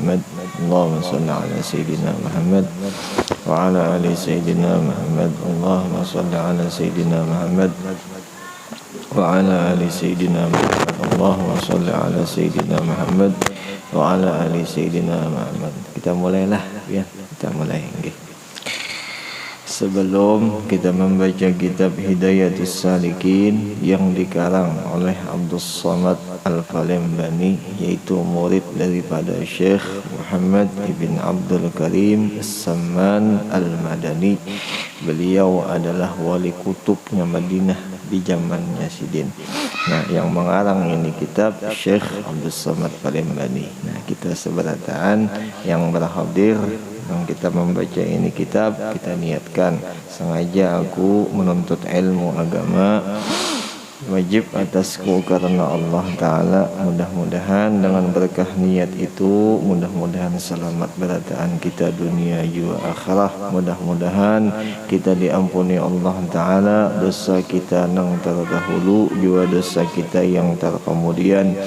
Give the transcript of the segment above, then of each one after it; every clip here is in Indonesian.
محمد اللهم صل على سيدنا محمد وعلى آل سيدنا محمد اللهم صل على سيدنا محمد وعلى آل سيدنا محمد اللهم صل على سيدنا محمد وعلى آل سيدina Muhammad. Kita mulailah ya, kita mulai. Sebelum kita membaca kitab Hidayatus Salikin yang dikarang oleh Abdul Samad Al-Palembani, yaitu murid daripada Syekh Muhammad ibn Abdul Karim As-Samman Al-Madani. Beliau adalah wali kutubnya Madinah di zamannya Sidin. Nah, yang mengarang ini kitab Syekh Abdul Samad Palembani. Nah, kita seberataan yang berhadir yang kita membaca ini kitab, kita niatkan sengaja aku menuntut ilmu agama wajib atasku karena Allah Ta'ala. Mudah-mudahan dengan berkah niat itu, mudah-mudahan selamat berataan kita dunia juga akhirah. Mudah-mudahan kita diampuni Allah Ta'ala dosa kita yang terdahulu, juga dosa kita yang terkemudian,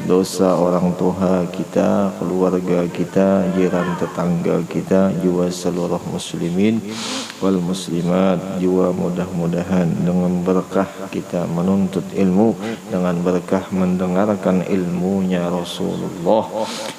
dosa orang tua kita, keluarga kita, jiran tetangga kita, juga seluruh muslimin wal muslimat. Juga mudah-mudahan dengan berkah kita menuntut ilmu, dengan berkah mendengarkan ilmunya Rasulullah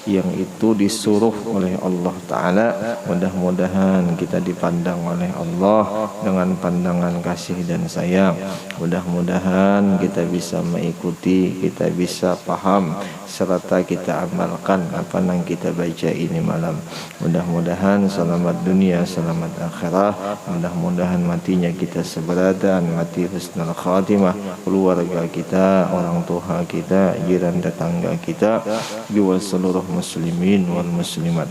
yang itu disuruh oleh Allah Ta'ala, mudah-mudahan kita dipandang oleh Allah dengan pandangan kasih dan sayang. Mudah-mudahan kita bisa mengikuti, kita bisa paham serta kita amalkan apa yang kita baca ini malam. Mudah-mudahan selamat dunia, selamat akhirah. Mudah-mudahan matinya kita seberadaan, mati husnul khatimah. Keluarga kita, orang tua kita, jiran tetangga kita, juga seluruh muslimin wal muslimat.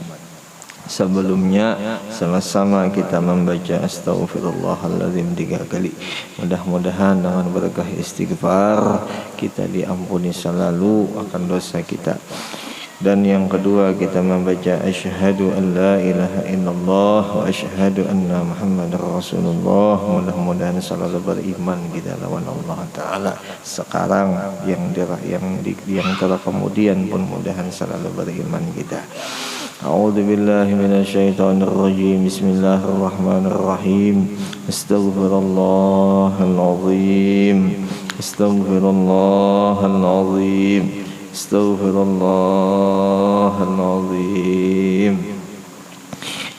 Sebelumnya sama-sama kita membaca astaghfirullahaladzim 3 kali. Mudah-mudahan dengan berkah istighfar kita diampuni selalu akan dosa kita. Dan yang kedua kita membaca asyhadu an la ilaha illallah wa asyhadu anna muhammadar rasulullah. Mudah-mudahan selalu beriman kita lawan Allah Ta'ala sekarang yang telah kemudian pun mudahan selalu beriman kita. A'udzu billahi minasyaitonir rajim. Bismillahirrahmanirrahim. Astaghfirullahal azim. Astaghfirullahal azim. Astaghfirullahal azim.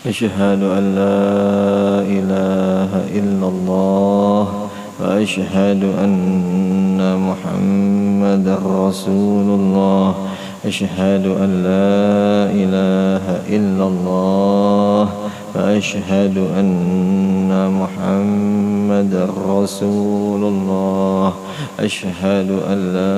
Asyhadu an la ilaha illallah wa asyhadu anna Muhammadar Rasulullah. Asyhadu an la ilaha illallah wa asyhadu anna Muhammadar Rasulullah. Asyhadu an la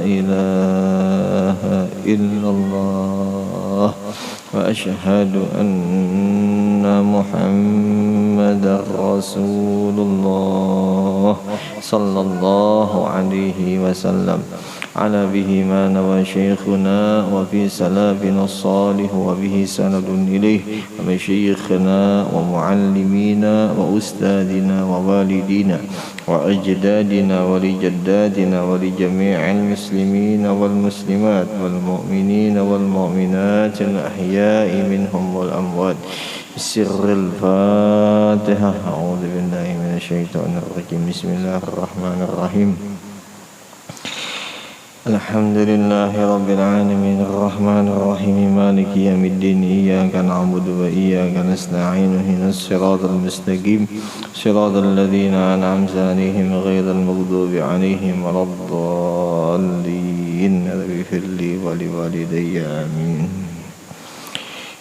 ilaha illallah wa asyhadu anna Muhammadar Rasulullah sallallahu alaihi wasallam. على به ما نوى شيخنا وفي سلافنا الصالح وبه سند إليه ومشيخنا ومعلمينا وأستاذنا ووالدينا وأجدادنا ولجداتنا ولجميع المسلمين والمسلمات والمؤمنين والمؤمنات الأحياء منهم والأموات. بسر الفاتحة. أعوذ بالله من الشيطان الرجيم. بسم الله الرحمن الرحيم. الحمد لله رب العالمين الرحمن الرحيم مالك يوم الدين إياك نعبد وإياك نستعين اهدنا الصراط المستقيم صراط الذين أنعمت عليهم غير المغضوب عليهم ولا الضالين. رب اغفر لي ولوالدي آمين.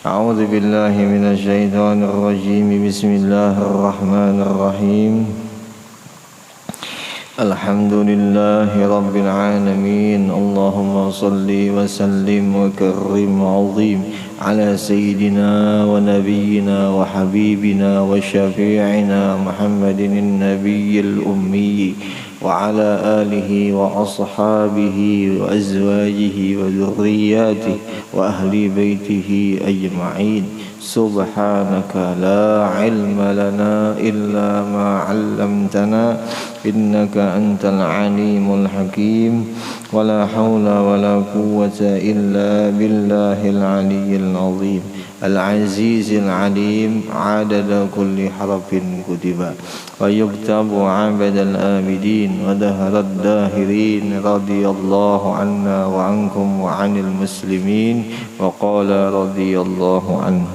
أعوذ بالله من الشيطان الرجيم. بسم الله الرحمن الرحيم. الحمد لله رب العالمين. اللهم صل وسلم وكرم عظيم على سيدنا ونبينا وحبيبنا وشفيعنا محمد النبي الأمي وعلى آله وأصحابه وأزواجه وذرياته وأهل بيته أجمعين. سبحانك لا علم لنا إلا ما علمتنا إنك أنت العليم الحكيم ولا حول ولا قوة إلا بالله العلي العظيم العزيز العليم عدد كل حرف كتب ويكتب عبد الآبدين ودهر الداهرين رضي الله عنا وعنكم وعن المسلمين وقال رضي الله عنه.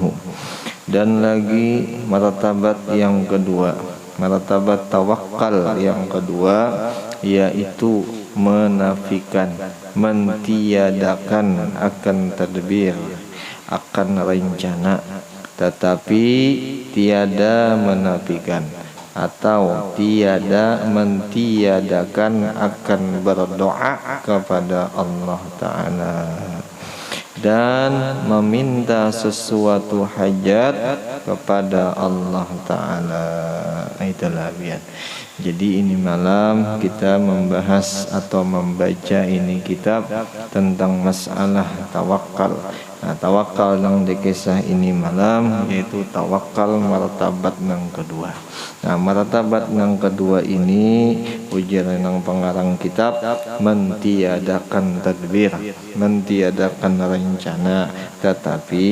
Dan lagi martabat yang kedua, martabat tawakal yang kedua, yaitu menafikan, mentiadakan akan tadbir, akan rencana, tetapi tiada menafikan atau tiada mentiadakan akan berdoa kepada Allah Ta'ala dan meminta sesuatu hajat kepada Allah Ta'ala. Itulah biar. Jadi ini malam kita membahas atau membaca ini kitab tentang masalah tawakal. Nah, tawakal yang dikisah ini malam yaitu tawakal martabat yang kedua. Nah, martabat yang kedua ini ujian yang pengarang kitab mentiadakan tadbir, mentiadakan rencana, tetapi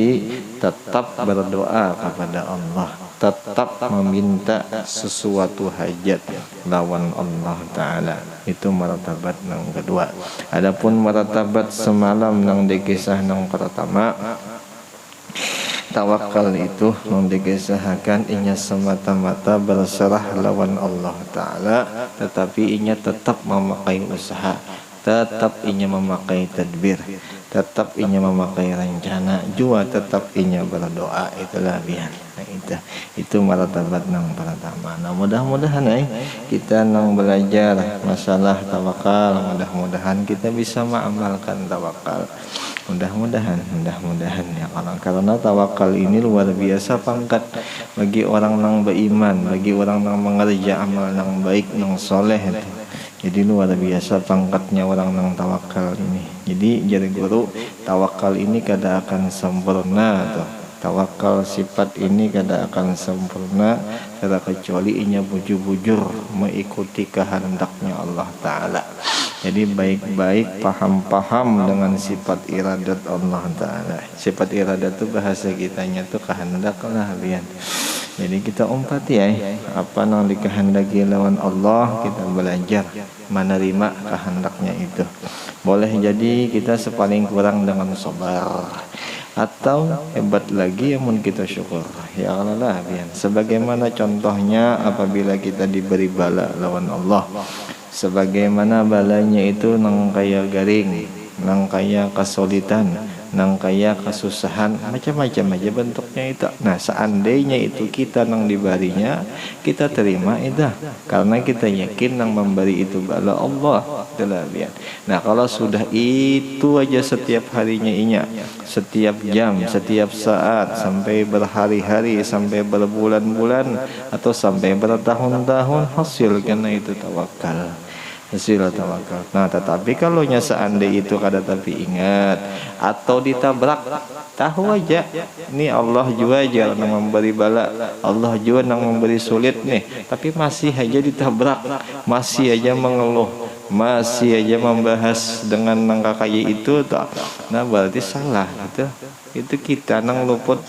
tetap berdoa kepada Allah, tetap meminta sesuatu hajat lawan Allah Ta'ala. Itu martabat yang kedua. Adapun martabat semalam yang dikisah yang pertama, tawakal itu yang dikisahkan inya semata-mata berserah lawan Allah Ta'ala, tetapi inya tetap memakai usaha, tetap inya memakai tadbir, tetap inya memakai rencana, juga tetap inya berdoa. Itulah biar. Nah, itu martabat yang pertama. Nah, mudah-mudahan kita nang belajar masalah tawakal, mudah-mudahan kita bisa mengamalkan tawakal. Mudah-mudahan ya, karena tawakal ini luar biasa pangkat bagi orang yang beriman, bagi orang yang mengerja amal yang baik, yang soleh itu. Jadi luar biasa pangkatnya orang yang tawakal ini. Jadi jadi guru, tawakal ini kada akan sempurna tuh. Tawakal sifat ini kada akan sempurna kada kecuali inya bujur-bujur mengikuti kehendaknya Allah Ta'ala. Jadi baik-baik paham-paham dengan sifat iradat Allah Ta'ala. Sifat iradat itu bahasa kitanya tuh kehendak lah lian. Jadi kita umpati apa yang dikehendaki lawan Allah, kita belajar menerima kehendaknya itu. Boleh jadi kita sepaling kurang dengan sabar, atau hebat lagi yang kita syukur. Ya Allah biar. Sebagaimana contohnya apabila kita diberi bala lawan Allah, sebagaimana balanya itu nang kaya garing, nang kaya kesulitan, nang kaya kesusahan, macam-macam aja bentuknya itu. Nah, seandainya itu kita nang dibarinya, kita terima itu, karena kita yakin nang memberi itu bala Allah. Itulah lihat. Nah, kalau sudah itu aja setiap harinya inya, setiap jam, setiap saat, sampai berhari-hari, sampai berbulan-bulan, atau sampai bertahun-tahun, hasil karena itu tawakal. Hasil tawakal. Nah, tetapi kalau nya seandainya itu kada tapi ingat atau ditabrak, tahu aja ini Allah juga aja yang memberi bala, Allah juga yang memberi sulit nih, tapi masih aja ditabrak, masih aja mengeluh, masih aja membahas dengan nangka kaya itu tak. Nah, berarti salah itu kita nang luput.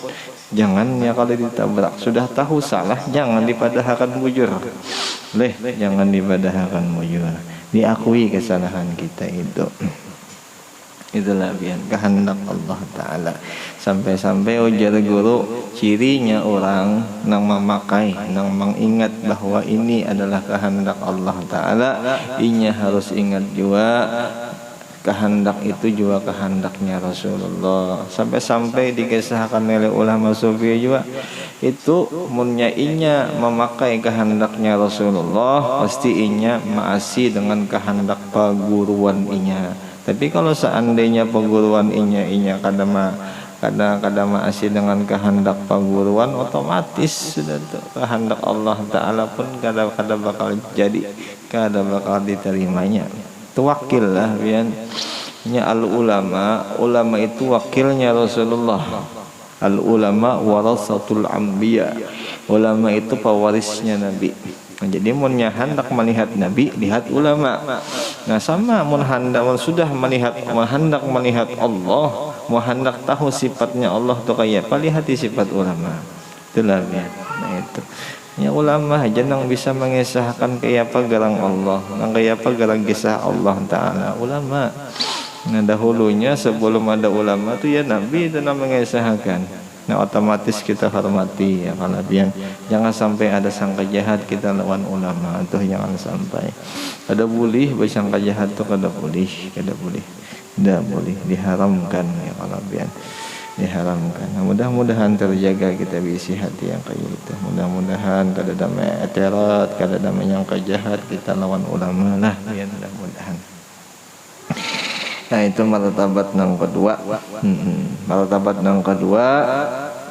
Jangan ya kalau ditabrak sudah tahu salah, jangan dipadahkan bujur. Jangan dipadahkan bujur. Diakui kesalahan kita itu. Itulah biar kehendak Allah Ta'ala. Sampai-sampai ujar guru, cirinya orang nang memakai, nang mengingat bahwa ini adalah kehendak Allah Ta'ala, inya harus ingat juga kehendak itu juga kehendaknya Rasulullah. Sampai-sampai dikisahkan oleh ulama sufi juga, itu munnya inya memakai kehendaknya Rasulullah, pasti inya maasi dengan kehendak perguruan inya. Tapi kalau seandainya perguruan inya kada maasi dengan kehendak perguruan, otomatis sudah tuh kehendak Allah Ta'ala pun kada bakal jadi. kada bakal diterimanya. Itu wakil lah pian. Nya al ulama itu wakilnya Rasulullah. Al ulama warasatul anbiya. Ulama itu pewarisnya Nabi. Nah, jadi mun hendak melihat Nabi, lihat ulama. Nah sama mun sudah melihat Allah, mun hendak tahu sifatnya Allah tuh kayak apa, lihat sifat ulama. Itulah ya. Nah itu. Ya ulama jangan bisa mengisahkan kayak apa garang Allah, kayak apa garang kisah Allah Ta'ala. Ulama. Nah dahulunya sebelum ada ulama tuh ya Nabi itu mengisahkan. Nah otomatis kita hormati ya kalau biar jangan sampai ada sangka jahat kita lawan ulama tuh, jangan sampai ada boleh bersangka jahat tuh kada boleh tidak boleh, diharamkan ya kalau biar diharamkan. Nah, mudah-mudahan terjaga kita bisi hati yang kayak itu. Mudah-mudahan kada ada meterat, kada ada menyangka jahat kita lawan ulama lah ya, mudah-mudahan. Nah itu martabat yang kedua. Martabat yang kedua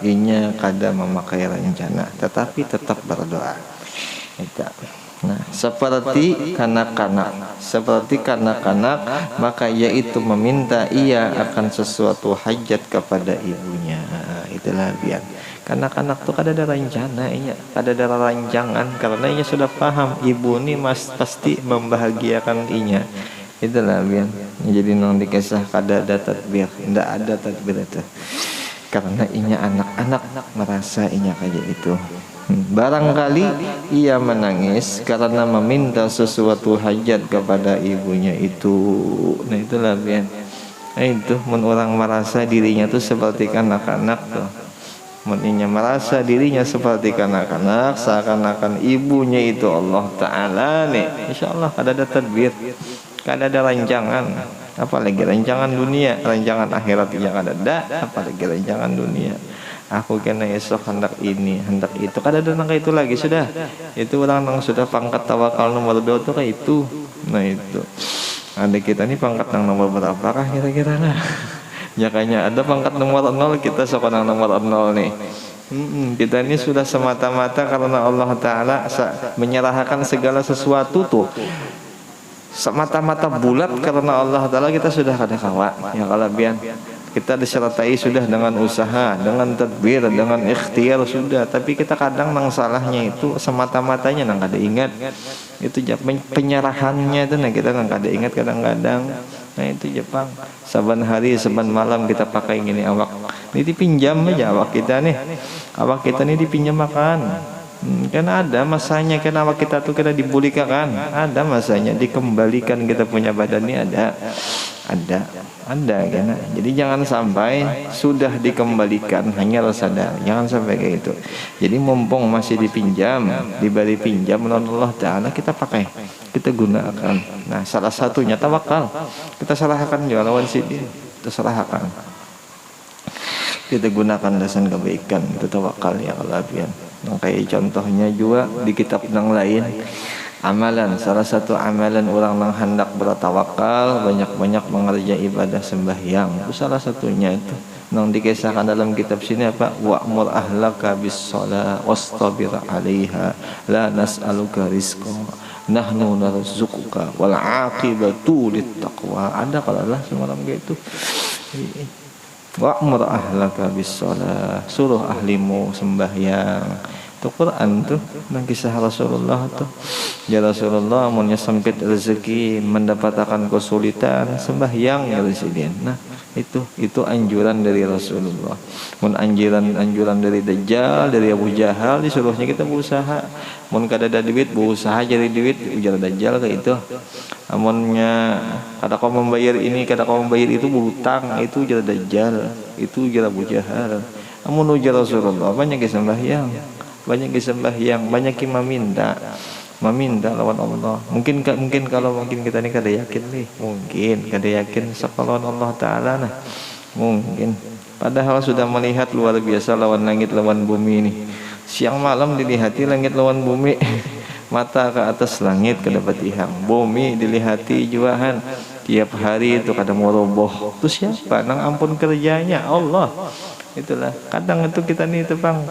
inya kada memakai rencana tetapi tetap berdoa. Nah seperti kanak-kanak maka yaitu meminta ia akan sesuatu hajat kepada ibunya. Itulah biar kanak-kanak tuh kada ada rencana, kada ada rancangan karena ia sudah paham ibu ini pasti membahagiakan inya. Itulah biar jadi nong dikisah kada ada tadbir, tidak ada tadbir itu karena inya anak-anak merasa inya kayak itu. Barangkali ia menangis karena meminta sesuatu hajat kepada ibunya itu. Nah itulah biar itu mun orang merasa dirinya tuh seperti kanak-kanak tuh, mun inya merasa dirinya seperti kanak-kanak seakan-akan ibunya itu Allah Ta'ala nih, insyaallah kada ada tadbir, kada ada rancangan, apalagi rancangan dunia, rancangan akhirat yang kada ada, apalagi rancangan dunia. Aku kena esok hendak ini, hendak itu, kada ada nangka itu lagi sudah. Itu orang yang sudah pangkat tawakal nomor 2 tuh kayak itu. Nah itu. Ada kita nih pangkat yang nomor berapakah kira-kira nah? Ya kayaknya ada pangkat nomor 0, kita sekarang nomor 0 nih. Kita ini sudah semata-mata karena Allah Ta'ala menyerahkan segala sesuatu tuh semata-mata bulat karena Allah Ta'ala, kita sudah kada kawa ya kalau biar kita disertai sudah dengan usaha, dengan tadbir, dengan ikhtiar sudah, tapi kita kadang nang salahnya itu semata-matanya nang kada ingat itu penyerahannya itu nah kita nang kada ingat kadang-kadang. Nah itu Jepang saban hari saban malam kita pakai gini awak ini dipinjam aja awak kita nih dipinjam makan. Kan ada masanya kan awak kita tuh kita dibulika kan, ada masanya dikembalikan kita punya badan ini ada kan. Jadi jangan sampai sudah dikembalikan hanya sadar, jangan sampai kayak gitu. Jadi mumpung masih dipinjam, diberi pinjam oleh Allah Ta'ala, kita pakai, kita gunakan. Nah salah satunya tawakal, kita serahkan juga lawan sini, kita serahkan, kita gunakan dasar kebaikan, itu tawakal ya Allah biar. Nah, kayak contohnya juga di kitab yang lain, amalan, salah satu amalan orang yang hendak bertawakal banyak-banyak mengerjakan ibadah sembahyang. Itu salah satunya itu yang dikisahkan dalam kitab sini apa? Wa'mur ahlaka bis-shalah wastabir 'alaiha la nas'aluka rizqa nahnu narzuquka wal 'aqibatu lit-taqwa. Ada kalau Allah semalam gitu. Wa'mur ahlaka bis-shalah, suruh ahlimu sembahyang. Itu Quran tuh dan kisah Rasulullah tuh. Ya Rasulullah amunnya sempit rezeki, mendapatkan kesulitan, sembahyang ya Rasulullah. Nah, itu anjuran dari Rasulullah. Mun anjuran dari Dajjal, dari Abu Jahal disuruhnya kita berusaha. Mun kada ada duit berusaha jadi duit, ujar Dajjal kayak itu. Amunnya kada kau membayar ini, kada kau membayar itu berhutang, itu ujar Dajjal, itu ujar Abu Jahal. Amun ujar Rasulullah banyak sembahyang. Banyak sembahyang, banyak meminta lawan Allah. Mungkin kalau kita ni kada yakin nih, mungkin kada yakin sapa Allah Ta'ala nah. Mungkin padahal sudah melihat luar biasa lawan langit lawan bumi ini. Siang malam dilihati langit lawan bumi. Mata ke atas langit kada patihang, bumi dilihati juahan. Tiap hari itu kada mau roboh. Itu siapa? Nang ampun kerjanya Allah. Itulah kadang itu kita nih itu bang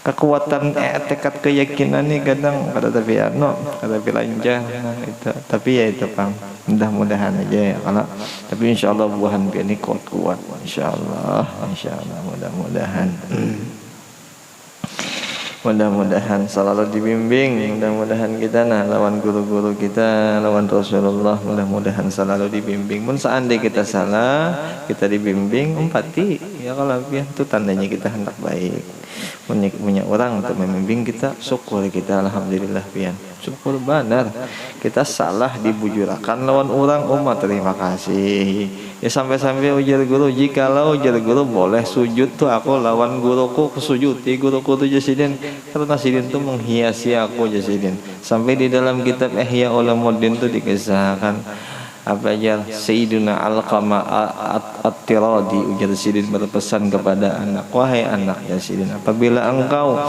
kekuatan tekad keyakinan ini kadang kada tapi kada lancar itu. Tapi ya itu Bang, mudah-mudahan aja ya kalau. Tapi insyaallah buahan ini kuat insyaallah mudah-mudahan. Mudah-mudahan selalu dibimbing, mudah-mudahan kita lawan guru-guru kita, lawan Rasulullah, mudah-mudahan selalu dibimbing. Pun seandainya kita salah, kita dibimbing umpati ya kalau itu tandanya kita hendak baik. Punya orang untuk membimbing kita, syukur kita alhamdulillah pian. Syukur benar. Kita salah dibujurakan lawan orang umat terima kasih. Ya sampai-sampai ujar guru, jikalau ujar guru boleh sujud tuh aku lawan guruku kesujuti guruku tuh jasidin karena sidin tuh menghiasi aku jasidin. Sampai di dalam kitab Ihya Ulumuddin tuh dikisahkan apa aja Sayyiduna Alqamah At-Tiradi ujar sidin berpesan kepada anak, wahai anak ya sidin, apabila engkau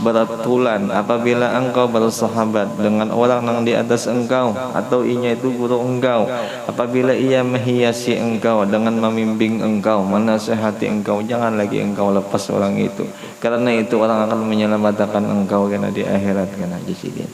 beratulan, apabila engkau bersahabat dengan orang yang di atas engkau atau inya itu guru engkau, apabila ia menghiasi engkau dengan membimbing engkau, menasihati engkau, jangan lagi engkau lepas orang itu, karena itu orang akan menyelamatkan engkau karena di akhirat karena jasidin.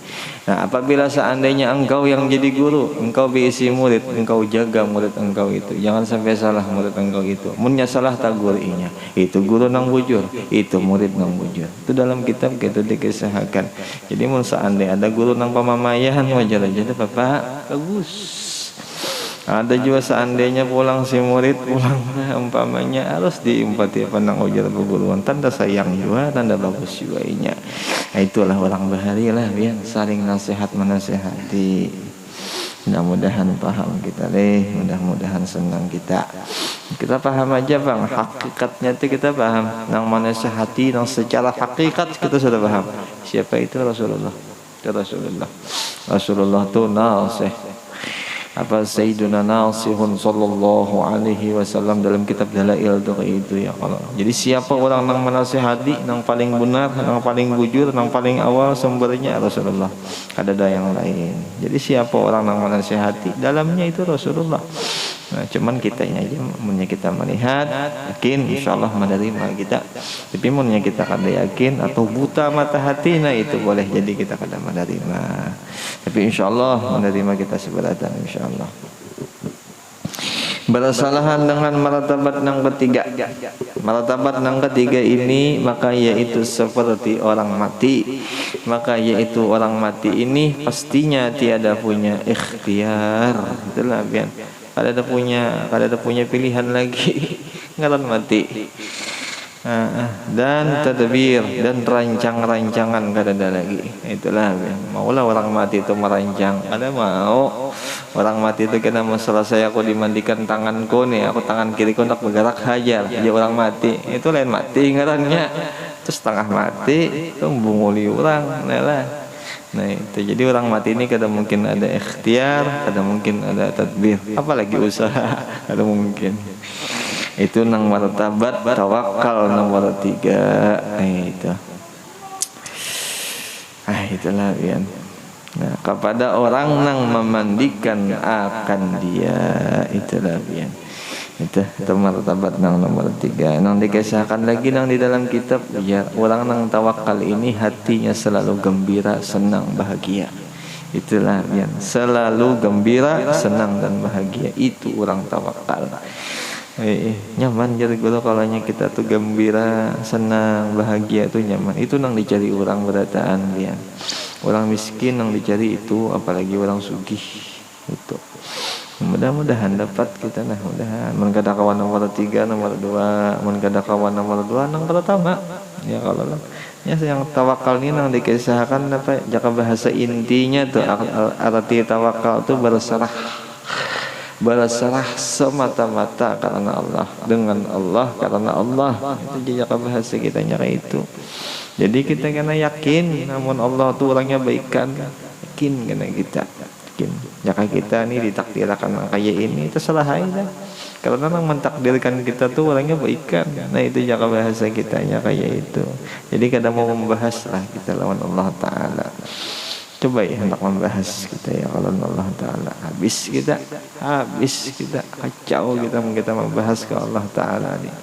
Nah apabila seandainya engkau yang jadi guru, engkau berisi murid, engkau jaga murid engkau itu, jangan sampai salah murid engkau itu. Munnya salah tagur inya, itu guru nang bujur, itu murid nang bujur. Itu dalam kitab kita dikisahkan. Jadi mun seandainya ada guru nang pamamayahan wajar aja deh Bapak, bagus. Ada juga seandainya pulang si murid pulang umpamanya harus diumpati pandang ujar perguruan, tanda sayang juga, tanda bagus juga inya. Nah, itulah orang bahari lah biar saling nasihat menasihati. Mudah-mudahan paham kita deh, mudah-mudahan senang kita paham aja Bang, hakikatnya itu kita paham, nang menasihati nang secara hakikat kita sudah paham siapa itu Rasulullah. Rasulullah tuh nasih apa Sayyiduna Nasihun sallallahu alaihi wasallam dalam kitab Dalail itu ya kalau. Jadi siapa orang yang menasihati yang paling benar, yang paling bujur, yang paling awal sumbernya Rasulullah. Ada yang lain. Jadi siapa orang yang menasihati dalamnya itu Rasulullah. Nah, cuman kitanya aja munnya kita melihat yakin insyaallah menerima kita. Tapi munnya kita kada yakin atau buta mata hati, nah itu boleh jadi kita kada menerima. Tapi insyaallah menerima kita seberatan insyaallah. Bersalahan dengan martabat yang ketiga. Martabat yang ketiga ini maka yaitu seperti orang mati. Maka yaitu orang mati ini pastinya tiada punya ikhtiar. Itulah biar kada ada punya pilihan lagi. Ngaran mati. Dan tadbir dan rancang-rancangan kada ada lagi. Itulah maulah orang mati itu merancang, kada mau orang mati itu kena masalah saya aku dimandikan tanganku nih, aku tangan kiriku nak bergerak hajar dia orang mati itu lain mati ngarannya, terus setengah mati itu bunguli orang lah. Nah itu jadi orang mati ini kada mungkin ada ikhtiar, kada mungkin ada tadbir, apalagi usaha kada mungkin. Itu nang martabat tawakal nomor 3. Itu itulah pian. Nah kepada orang nang memandikan akan dia, itulah pian. Itu martabat nang nomor 3. Nang dikisahkan lagi nang di dalam kitab ya, orang nang tawakal ini hatinya selalu gembira, senang, bahagia. Itulah pian, selalu gembira, senang dan bahagia. Itu orang tawakal. Nyaman jadi guru kalau kita tuh gembira, senang, bahagia tuh nyaman. Itu nang dicari orang berataan dia. Orang miskin nang dicari itu, apalagi orang sugih itu. Mudah-mudahan dapat kita mudahan. Man kada kawan nomor 3, nomor 2, man kada kawan nomor 2 nang pertama. Ya kalau ya yang tawakal ini nang dikisahkan apa? Jaka bahasa intinya tuh arti tawakal tuh berserah semata-mata karena Allah, dengan Allah, karena Allah. Itu jejak bahasa kita kayak itu. Jadi kita kena yakin namun Allah tuh orangnya baikan, yakin kena kita yakin jika kita nih ditakdirkan kayak ini terserah aja, karena nang mentakdirkan kita tuh orangnya baikan. Nah itu jaka bahasa kitanya kayak itu. Jadi kadang mau membahas lah kita lawan Allah Ta'ala. Coba ya hendak membahas kita ya kalau Allah Ta'ala habis kita kacau kita membahas ke Allah Ta'ala nih.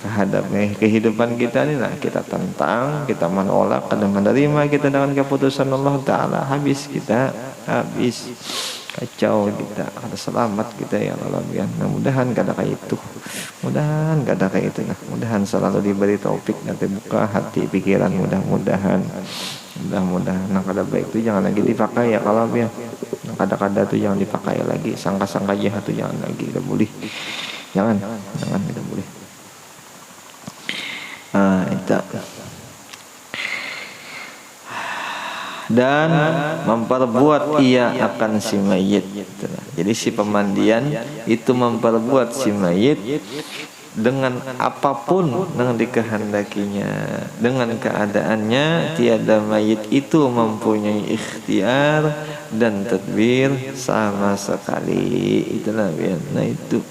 Kehadapnya kehidupan kita ini lah, kita tentang, kita menolak, kadang menerima kita dengan keputusan Allah Ta'ala, habis kita, habis kacau kita, ada selamat kita ya Allah ya. Mudah-mudahan kada kayak itu, mudahan kada kayak itu, nah mudahan selalu diberi taufik nanti buka hati pikiran, mudah-mudahan nah kada baik itu jangan lagi dipakai ya kalau ya, kada-kada itu jangan dipakai lagi, sangka-sangka jahat itu jangan lagi, tidak boleh, jangan tidak boleh. Itu. Dan memperbuat ia akan si mayit. Jadi si pemandian itu memperbuat si mayit dengan apapun yang dikehendakinya, dengan keadaannya. Tiada mayit itu mempunyai ikhtiar dan tadbir sama sekali. Itulah ya. Nah itu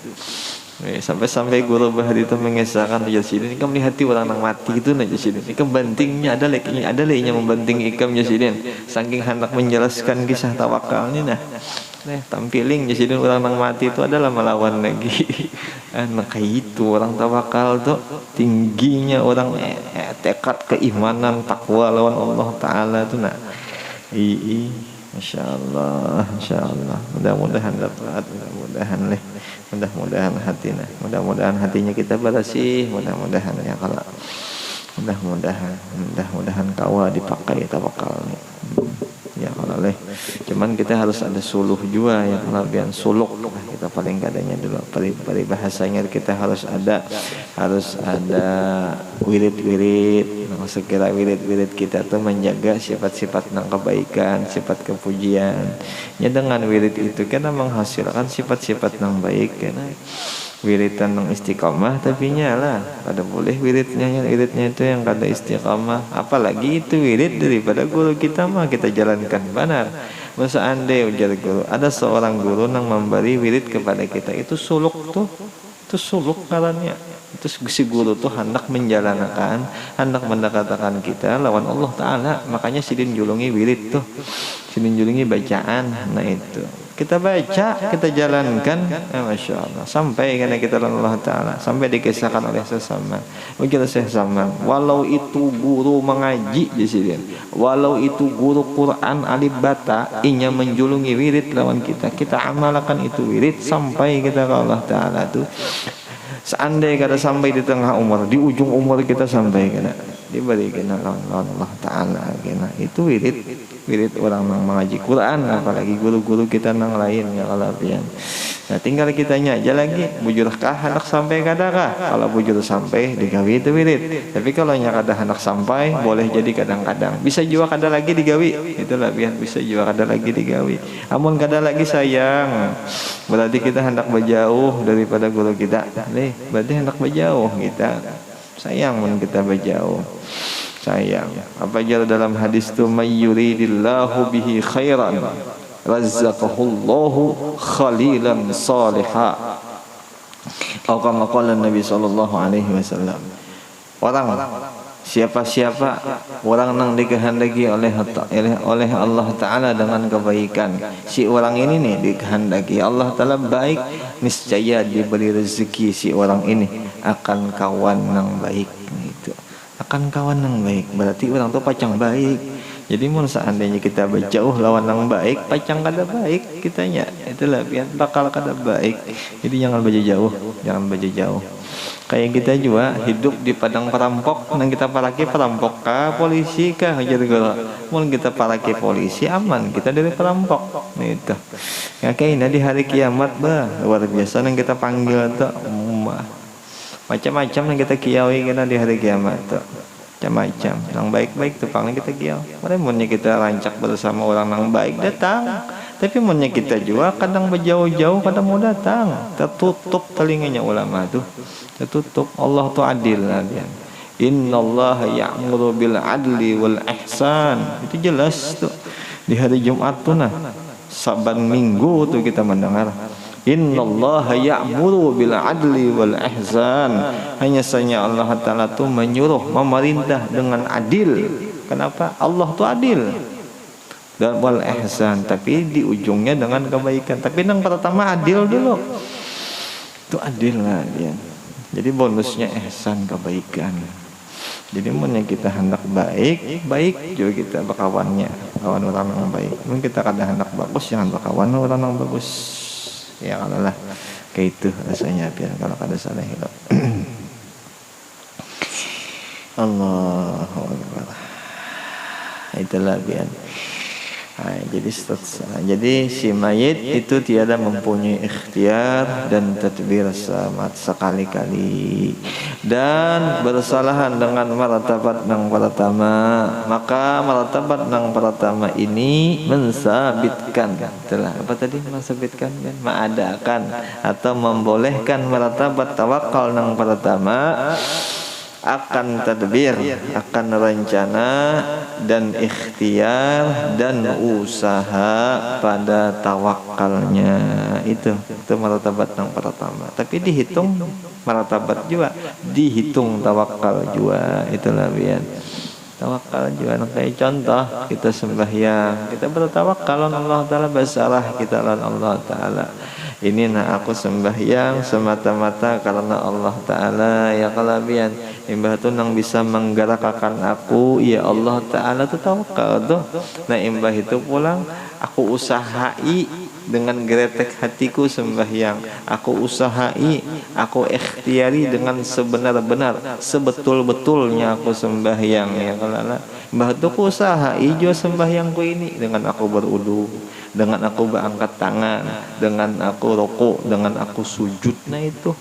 sampai guru bahari itu mengesahkan aja sini. Ini kan melihat orang yang mati itu aja sini. Ini kan bantingnya ada yang membanting ikam aja sini. Saking hendak menjelaskan kisah tawakal ini nah. Tampiling aja sini orang yang mati itu adalah melawan lagi. Nah kayak itu orang tawakal tuh tingginya orang tekad keimanan takwa lawan Allah Ta'ala tuh nah. Masya Allah, mudah-mudahan dapat, mudah-mudahan hatinya kita bersih, mudah-mudahan ya kalau mudah-mudahan kawa dipakai tawakal nih. Ya kalau cuman kita harus ada suluh juga ya, kelebihan suluk kita paling kadangnya dulu peribahasanya kita harus ada wirid-wirid. Sekira wirid-wirid kita tuh menjaga sifat-sifat ng kebaikan, sifat kepujian ya, dengan wirid itu kita menghasilkan sifat-sifat ng baik karena wiridan ng istiqamah, tapi nyala kada boleh wiridnya itu yang kada istiqamah, apalagi itu wirid daripada guru kita mah kita jalankan benar. Masa andai ujar guru, ada seorang guru yang memberi wirid kepada kita, itu suluk karannya. Itu si guru tuh hendak menjalankan, hendak mendekatkan kita lawan Allah Ta'ala. Makanya sidin julungi wirid tuh, sidin julungi bacaan. Nah itu kita baca, kita jalankan, Masya Allah, sampai karena kita lawan Allah Ta'ala, sampai dikisahkan oleh sesama. Ujar sesama, walau itu guru mengaji di sidin, walau itu guru Quran alif bata, inya menjulungi wirid lawan kita, kita amalkan itu wirid sampai kita ke Allah Ta'ala tuh. Seandainya kada sampai di tengah umur, di ujung umur kita sampai kena diberi kena lawan Allah Ta'ala kena itu wirid orang yang mengaji Quran, apalagi guru-guru kita nang lain ya kalau pian. Nah tinggal kitanya aja lagi, bujurkah hendak sampai kadakah? Kalau bujur sampai digawi itu wirid. Tapi kalau nya kada hendak sampai, boleh jadi kadang-kadang bisa juga kada lagi digawi. Itulah pian, bisa juga kada lagi digawi. Amun kada lagi sayang, berarti kita hendak berjauh daripada guru kita. Berarti hendak berjauh kita. Sayang mun kita berjauh. Sayang. Apa aja dalam hadis itu, may yuridillahu bihi khairan razzaqahullahu khalilan salihah. Atau kama qala Nabi sallallahu alaihi wasallam. Orang siapa-siapa orang yang dikehendaki oleh Allah Ta'ala dengan kebaikan, si orang ini nih dikehendaki Allah Ta'ala baik, niscaya diberi rezeki si orang ini akan kawan yang baik. Itu akan kawan yang baik, berarti orang tuh pacang baik. Jadi mun seandainya kita berjauh lawan yang baik, pacang kada baik kitanya, itulah biar bakal kada baik. Jadi jangan berjauh. Kayak kita juga hidup di padang perampok, nang kita paraki perampok kah, polisi kah, jadi kalau mun kita paraki polisi aman kita dari perampok. Nah itu. Ya kayaknya di hari kiamat luar biasa nang kita panggil tuh macam-macam yang kita kiawi kena di hari kiamat tuh. Macam-macam yang baik-baik tuh paling kita kiau. Mereka kita rancak bersama orang yang baik datang. Tapi munnya kita juga kadang berjauh-jauh, kadang mau datang. Tertutup telinganya ulama tuh. Tertutup. Allah tuh adil lah dia. Innallaha ya'muru bil adli wal ihsan. Itu jelas tuh. Di hari Jumat tuh nah. Saban minggu tuh kita mendengar. Innallaha ya'muru bil adli wal ihsan. Hanya saja Allah Ta'ala tuh menyuruh memerintah dengan adil. Kenapa? Allah tuh adil. Dan wal ihsan, tapi di ujungnya dengan kebaikan. Tapi yang pertama adil dulu. Itu adil lah dia. Jadi bonusnya ihsan, kebaikan. Jadi mun kita hendak baik, baik juga kita berkawannya, kawan orang yang baik. Mun kita kada hendak bagus, jangan berkawan orang yang bagus. Ya Allah, kayak itu rasanya biar kalau kada salah hidup. Allahu Akbar. Itulah biar. Nah, jadi si mayit itu tiada mempunyai ikhtiar dan tadbir sama sekali-kali, dan bersalahan dengan martabat nang pertama. Maka martabat nang pertama ini mensabitkan, telah apa tadi mensabitkan kan, mengadakan atau membolehkan martabat tawakal nang pertama akan tadbir, akan rencana dan ikhtiar dan usaha pada tawakalnya. Itu martabat yang pertama. Tapi dihitung martabat juga, dihitung tawakal juga. Itulah biar tawakal juga. Kayak contoh kita sembahyang, kita bertawakal Allah Taala, basarah kita Allah Taala. Ini aku sembahyang semata-mata karena Allah Ta'ala. Ya kalabian imbah tu nang bisa menggerakkan aku, ya Allah Ta'ala tu tawakal tu. Nah imbah itu pulang aku usahai dengan geretek hatiku sembahyang, aku usahai, aku ikhtiari dengan sebenar-benar, sebetul-betulnya aku sembahyang. Ya kalala mbah tu ku usahai jo sembahyangku ini dengan aku berudu, dengan aku berangkat tangan, dengan aku rokok, dengan aku sujud. Nah itu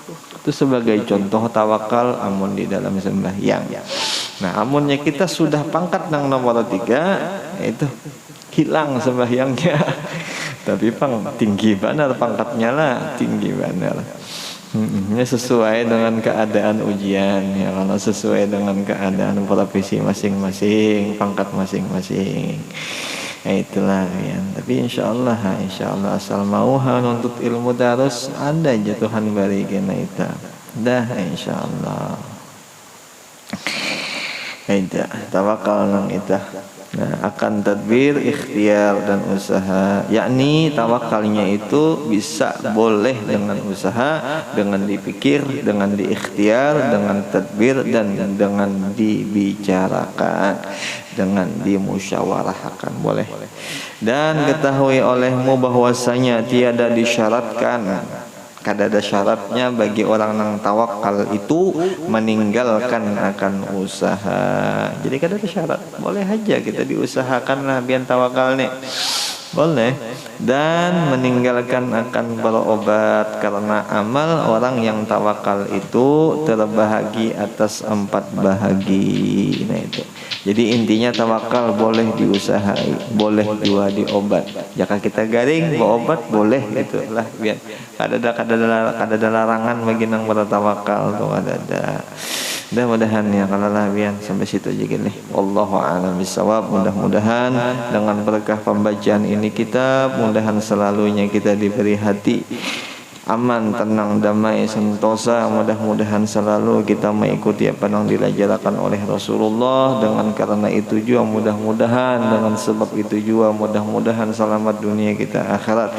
sebagai contoh tawakal amun di dalam sembahyang. Nah amunnya kita sudah pangkat nang nomor 3, itu hilang sembahyangnya. Tapi tinggi benar pangkatnya lah, tinggi benar. Ini sesuai dengan keadaan ujian ya, kalau sesuai dengan keadaan profesi masing-masing, pangkat masing-masing. Ya itulah ya. Tapi insya Allah asal mau nuntut ilmu darus ada jatuhan bari kena itu. Dah insya Allah. Itu tawakal nang itu. Nah, akan tadbir, ikhtiar dan usaha. Yakni tawakalnya itu bisa boleh dengan usaha, dengan dipikir, dengan diikhtiar, dengan tadbir dan dengan dibicarakan, dengan dimusyawarahkan boleh. Dan ketahui olehmu bahwasanya tiada disyaratkan, kada ada syaratnya bagi orang yang tawakal itu meninggalkan akan usaha. Jadi kada ada syarat, boleh aja kita diusahakan lah biar tawakal nih, boleh. Dan meninggalkan akan berobat, karena amal orang yang tawakal itu terbahagi atas 4 bahagi. Nah itu. Jadi intinya tawakal boleh diusahai, boleh juga diobat. Jika kita garing berobat boleh, itulah biar ada larangan bagi nang bertawakal tuh ada. Mudah-mudahan ya kalau lah biar sampai situ aja gini. Wallahu a'lam bishawab. Mudah-mudahan dengan berkah pembacaan ini kitab, mudahan selalunya kita diberi hati aman, tenang, damai, sentosa. Mudah-mudahan selalu kita mengikuti apa yang diajarkan oleh Rasulullah. Dengan karena itu juga mudah-mudahan, dengan sebab itu juga mudah-mudahan selamat dunia kita akhirat,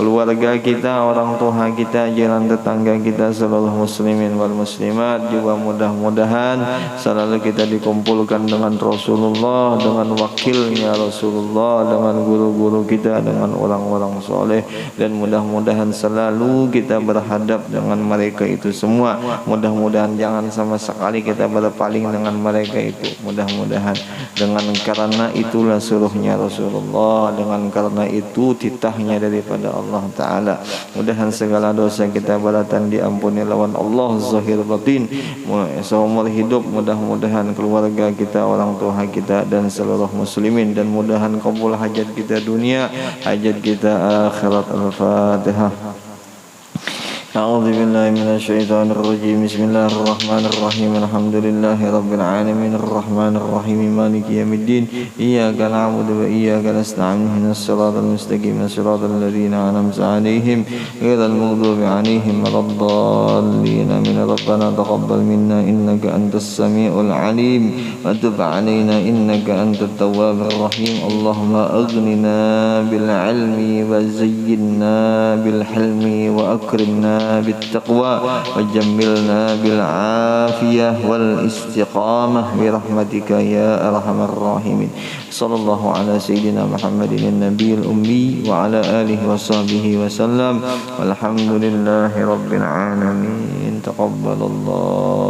keluarga kita, orang tua kita, jalan tetangga kita, seluruh muslimin wal muslimat juga mudah-mudahan selalu kita dikumpulkan dengan Rasulullah, dengan wakilnya Rasulullah, dengan guru-guru kita, dengan orang-orang soleh. Dan mudah-mudahan selalu kita berhadap dengan mereka itu semua. Mudah-mudahan jangan sama sekali kita berpaling dengan mereka itu. Mudah-mudahan dengan karena itulah suruhnya Rasulullah, dengan karena itu titahnya daripada Allah Ta'ala. Mudahan segala dosa kita baratan diampuni lawan Allah zahir batin seumur hidup. Mudah-mudahan keluarga kita, orang tua kita dan seluruh muslimin. Dan mudahan kabul hajat kita dunia, hajat kita akhirat. Al-Fatihah. أعوذ بالله من الشيطان الرجيم. بسم الله الرحمن الرحيم. الحمد لله رب العالمين الرحمن الرحيم مالك يوم الدين. إياك نعبد وإياك نستعين اهدنا الصراط المستقيم صراط الذين أنعمت عليهم غير المغضوب عليهم ولا الضالين آمين. ربنا تقبل منا إنك أنت السميع العليم وتب علينا إنك أنت التواب الرحيم. اللهم أغننا بالعلم وزينا بالحلم وأكرمنا وأكرمنا بالتقوى وجملنا بالعافية والاستقامة برحمتك يا أرحم الراحمين. صلى الله على سيدنا محمد النبي الأمي وعلى آله وصحبه وسلم والحمد لله رب العالمين. تقبل الله